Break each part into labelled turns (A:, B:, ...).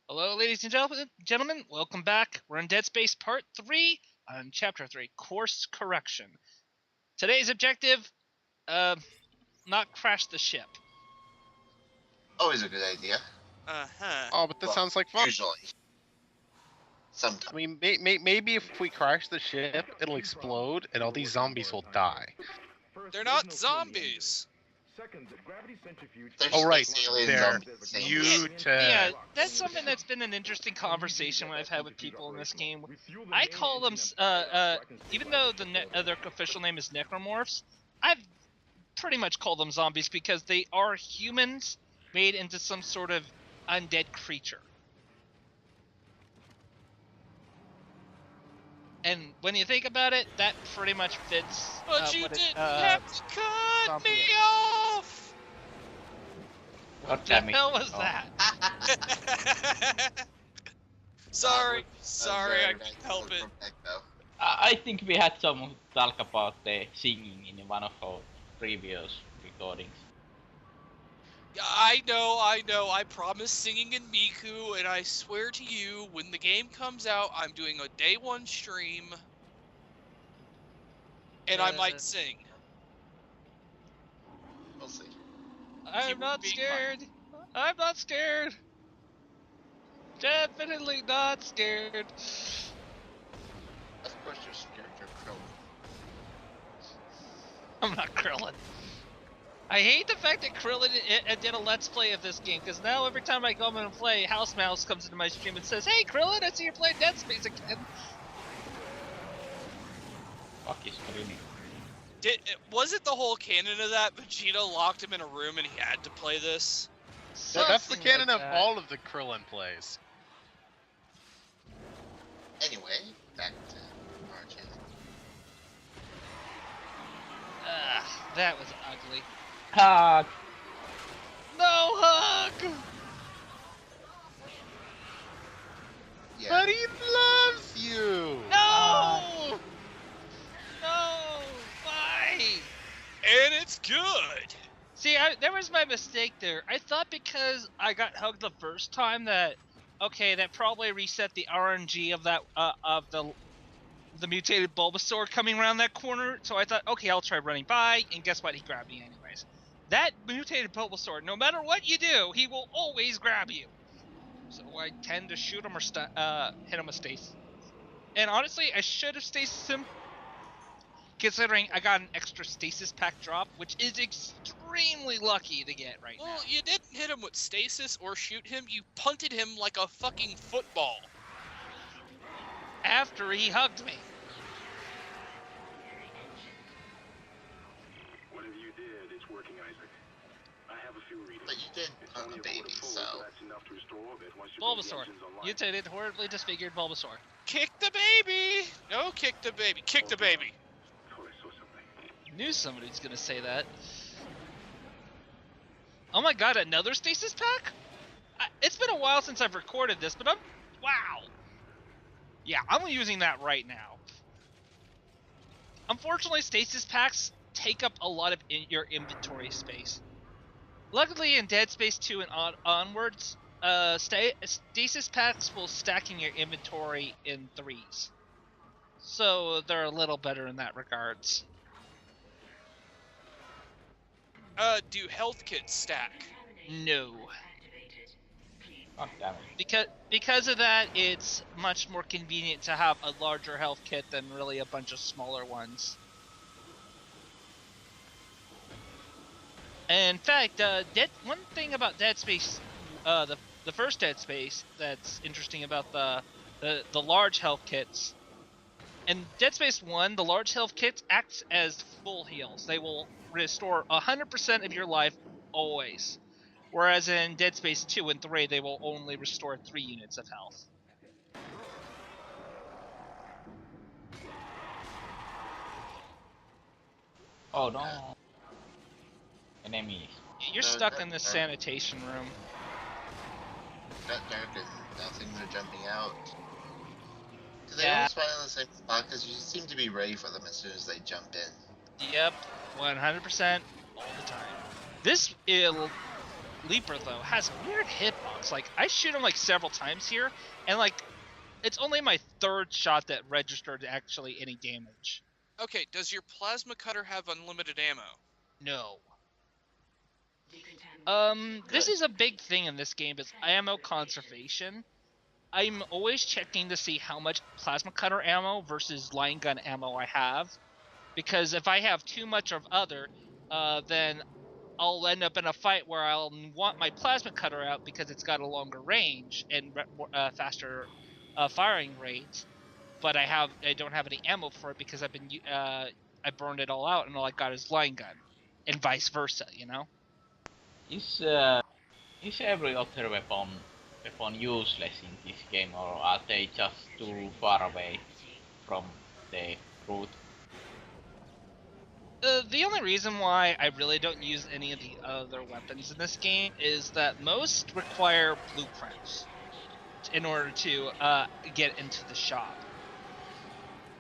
A: Hello, ladies and gentlemen. Welcome back. We're in Dead Space Part 3 on Chapter 3, Course Correction. Today's objective, uh, not crash the ship.
B: Always a good idea.
C: Uh-huh.
D: Oh, but this
B: Well,
D: sounds like fun.
B: Usually.
D: I
B: Sometimes.
D: mean, maybe if we crash the ship, it'll explode and all these zombies will die.
C: They're not zombies.
B: They're
D: Oh, right.
B: space alien
D: They're
B: zombies. Same.
A: Yeah, that's something that's been an interesting conversation I've had with people in this game. I call them, even though their official name is Necromorphs, I've pretty much called them zombies because they are humans made into some sort of undead creature. And when you think about it, that pretty much fits.
C: But you
A: what it-
C: didn't have to cut
A: zombie
C: me
A: is.
C: off!
A: What the hell was that?
C: Sorry,
B: That
C: I
B: was
C: can't help it.
B: from Echo.
E: I think we had some talk about the singing in one of our previous recordings.
C: I know. I promised singing in Miku, and I swear to you, when the game comes out, I'm doing a day one stream, and I might sing.
B: We'll see.
A: I'm
C: Keep
A: not
C: being
A: scared. I'm not scared. Definitely not scared.
B: Of course you're scared, you're Krillin.
A: I'm not Krillin. I hate the fact that Krillin did a let's play of this game, because now every time I go in and play, House Mouse comes into my stream and says, "Hey Krillin, I see you're playing Dead Space again."
E: Fuck is screaming.
C: Was it the whole canon of that? Vegeta locked him in a room and he had to play this?
D: That's the
A: Something
D: canon
A: like
D: of
A: that.
D: all of the Krillin plays.
B: Anyway, back to our channel.
A: That was ugly.
E: Ah,
A: No hug!
B: Yeah.
D: But he loves you!
A: No! No! Why?
C: And it's good!
A: See, there was my mistake there. I thought because I got hugged the first time that, okay, that probably reset the RNG of that of the mutated Bulbasaur coming around that corner. So I thought, okay, I'll try running by, and guess what? He grabbed me anyways. That mutated Bulbasaur, no matter what you do, he will always grab you. So I tend to shoot him or hit him with stasis. And honestly, I should have stasis him, considering I got an extra stasis pack drop, which is extremely lucky to get right now.
C: Well, you didn't hit him with stasis or shoot him, you punted him like a fucking football.
A: After he hugged me.
F: Whatever you did, it's working, Isaac. I have a few readings.
B: But you did
F: It's
B: put
F: only
B: a
F: a
B: baby,
F: quarter full,
B: so...
F: but that's enough to restore orbit once you bring the
A: Bulbasaur.
F: engines online.
A: Mutated, horribly disfigured Bulbasaur.
C: Kick the baby! No, kick the baby. Kick the baby.
F: Thought I saw something.
A: Knew somebody's gonna say that. Oh my god, another stasis pack? It's been a while since I've recorded this, but wow. Yeah, I'm using that right now. Unfortunately, stasis packs take up a lot of your inventory space. Luckily, in Dead Space 2 and onwards, stasis packs will stack in your inventory in threes. So they're a little better in that regards.
C: Do health kits stack?
A: No.
E: god damn it.
A: Because of that, it's much more convenient to have a larger health kit than really a bunch of smaller ones. And in fact, one thing about Dead Space, the first Dead Space that's interesting about the large health kits. In Dead Space 1, the large health kits act as full heals. They will restore 100% of your life always. Whereas in Dead Space 2 and 3, they will only restore 3 units of health.
E: Oh no. Enemies.
A: You're stuck in this sanitation room.
B: Got dark and now things are jumping out. Do they
A: Yeah.
B: always find in the same spot? Because you seem to be ready for them as soon as they jump in.
A: Yep, 100% all the time. This Leaper though has a weird hitbox. Like I shoot him like several times here, and like it's only my third shot that registered actually any damage.
C: Okay, does your plasma cutter have unlimited ammo?
A: No. This is a big thing in this game is ammo conservation. I'm always checking to see how much plasma cutter ammo versus line gun ammo I have, because if I have too much of other, then I'll end up in a fight where I'll want my plasma cutter out because it's got a longer range and faster firing rate, but I don't have any ammo for it because I burned it all out and all I got is line gun, and vice versa, you know.
E: Is every other weapon useless in this game, or are they just too far away from the route?
A: The only reason why I really don't use any of the other weapons in this game is that most require blueprints in order to get into the shop.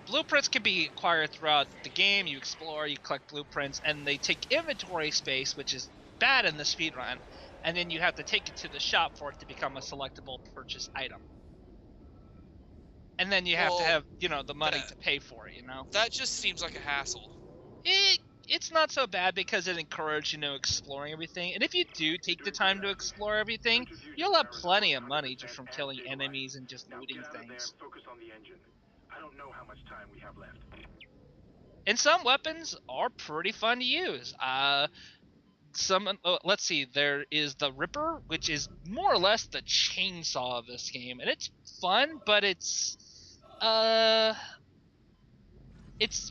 A: Blueprints can be acquired throughout the game. You explore, you collect blueprints, and they take inventory space, which is bad in the speedrun, and then you have to take it to the shop for it to become a selectable purchase item. And then you have to have, the money to pay for it,
C: That just seems like a hassle.
A: It's not so bad because it encourages, exploring everything. And if you do take the time to explore everything, you'll have plenty of money just from killing enemies and just looting things.
F: Focus on the engine. I don't know how much time we have left.
A: And some weapons are pretty fun to use. Let's see, there is the Ripper, which is more or less the chainsaw of this game, and it's fun, but it's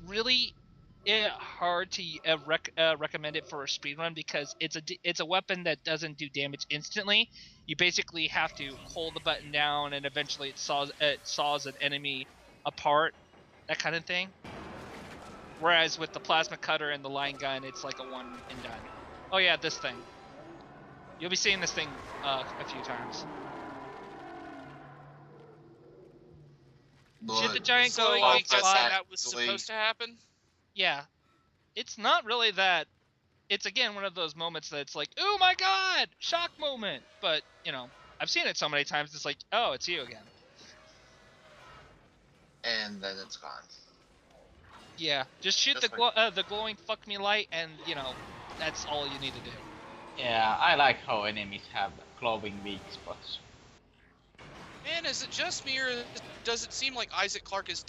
A: really hard to recommend it for a speedrun because it's a weapon that doesn't do damage instantly. You basically have to hold the button down, and eventually it saws an enemy apart, that kind of thing. Whereas with the plasma cutter and the line gun, it's like a one and done. Oh yeah, this thing. You'll be seeing this thing a few times. Shoot the giant
C: So
A: glowing
C: I
A: egg
C: guess
A: spot.
C: that was supposed to happen?
A: Yeah. It's not really that. It's again one of those moments that it's like, oh my god, shock moment. But, I've seen it so many times, it's like, oh, it's you again.
B: And then it's gone.
A: Yeah, just shoot
B: Just
A: the glowing fuck me light, and, that's all you need to do.
E: Yeah, I like how enemies have glowing weak spots.
C: Man, is it just me, or does it seem like Isaac Clarke is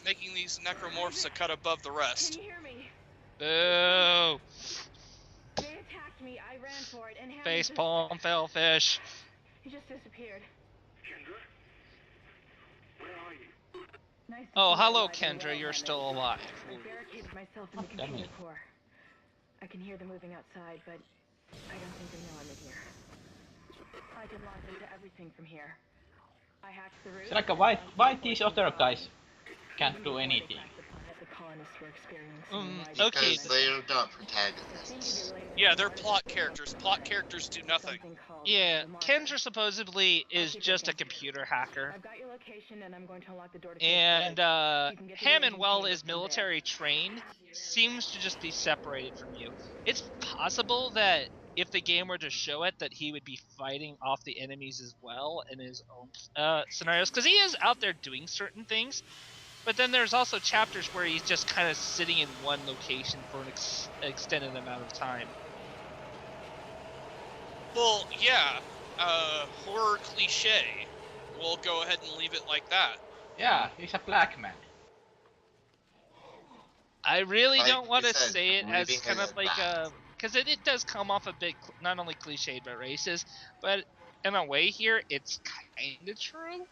C: making these necromorphs a cut above the rest?
G: Can you hear me?
A: Boo!
G: They attacked me. I ran for it and
A: Face palm, fell fish.
G: He just disappeared.
F: Kendra? Where are you?
G: Nice to
A: Oh,
G: see you
A: hello,
G: alive and
A: Kendra.
G: well,
A: You're
G: Hammond.
A: still alive.
G: I barricaded myself in the
E: Damn
G: containment
E: it.
G: core. I can hear them moving outside, but I don't think they know I'm in here. I can launch into everything from here. I hacked the route.
E: It's like why these other guys can't do anything?
G: The colonists were experiencing
A: Okay.
B: Because they're not protagonists.
C: Yeah, they're plot characters. Plot characters do nothing.
A: Yeah, Kendra supposedly is just a computer hacker.
G: I've got your location and I'm going to unlock the door to
A: And
G: You can get to the
A: Hammond,
G: engine
A: while
G: chamber
A: is
G: from there.
A: military trained, seems to just be separated from you. It's possible that if the game were to show it, that he would be fighting off the enemies as well in his own scenarios, because he is out there doing certain things. But then there's also chapters where he's just kind of sitting in one location for an extended amount of time.
C: Well, yeah, horror cliche. We'll go ahead and leave it like that.
E: Yeah, he's a black man.
A: I really
B: Like
A: don't want
B: you
A: to
B: said,
A: say it as
B: leaving
A: kind
B: it
A: of like
B: at
A: a, because it does come off a bit not only cliched but racist, but in a way here it's kind of true.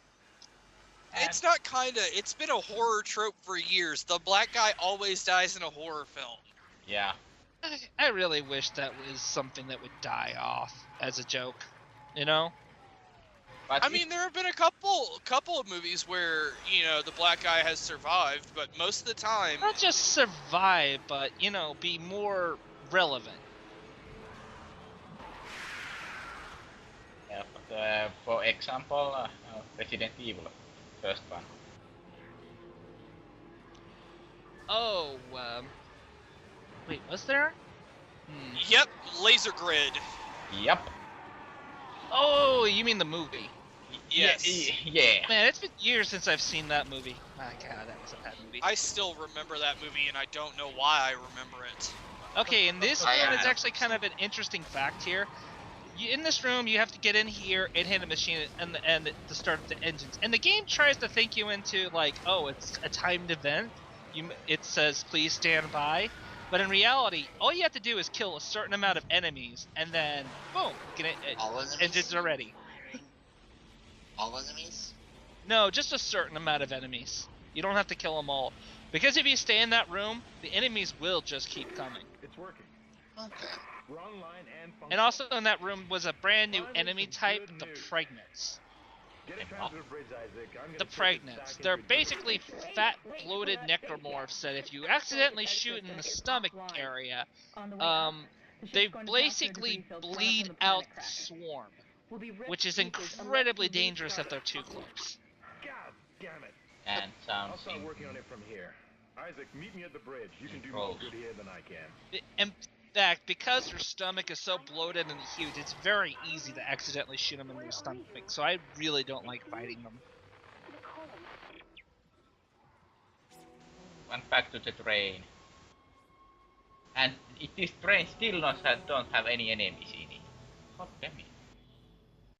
C: It's not kinda, it's been a horror trope for years. The black guy always dies in a horror film.
E: Yeah.
A: I really wish that was something that would die off as a joke, you know?
E: But
C: I mean, there have been a couple of movies where, the black guy has survived, but most of the time...
A: Not just survive, but, be more relevant.
E: yeah, but for example, Resident Evil, first one.
A: Oh, wait, was there?
C: Yep, laser grid.
E: Yep.
A: Oh, you mean the movie?
C: Yes.
E: Yeah.
A: Man, it's been years since I've seen that movie. My God, that was a bad movie.
C: I still remember that movie, and I don't know why I remember it.
A: Okay, in this
B: I
A: room, it's
B: am.
A: actually kind of an interesting fact here. In this room, you have to get in here and hit a machine and to start the engines. And the game tries to think you into like, oh, it's a timed event. It says please stand by, but in reality, all you have to do is kill a certain amount of enemies, and then boom,
B: All enemies?
A: engines are ready.
B: All enemies?
A: No, just a certain amount of enemies. You don't have to kill them all, because if you stay in that room, the enemies will just keep coming.
F: It's working.
B: Okay.
F: We're online and functioning.
A: And also in that room was a brand new enemy type, the Pregnants.
F: Get it down to the bridge, Isaac. I'm gonna
A: The
F: take it
A: Pregnants.
F: back
A: They're
F: into-
A: basically fat, bloated necromorphs that if you accidentally shoot in the stomach area,
G: On the way up, the ship's
A: they
G: going to pass through a
A: basically
G: debris field far
A: bleed
G: from the planet
A: out the
G: crash.
A: swarm,
G: We'll be ripped
A: which is
G: to pieces
A: incredibly
G: unless you
A: dangerous if
G: restart
A: they're
G: it.
A: too close.
F: God damn it.
E: And
F: I'll
E: sounds
F: start working on it from here. Isaac, meet me at the bridge. You can do more good here than I can.
A: In fact, because their stomach is so bloated and huge, it's very easy to accidentally shoot them in their stomach, so I really don't like fighting them.
E: Went back to the train. And this train still don't have any enemies in it. God damn it.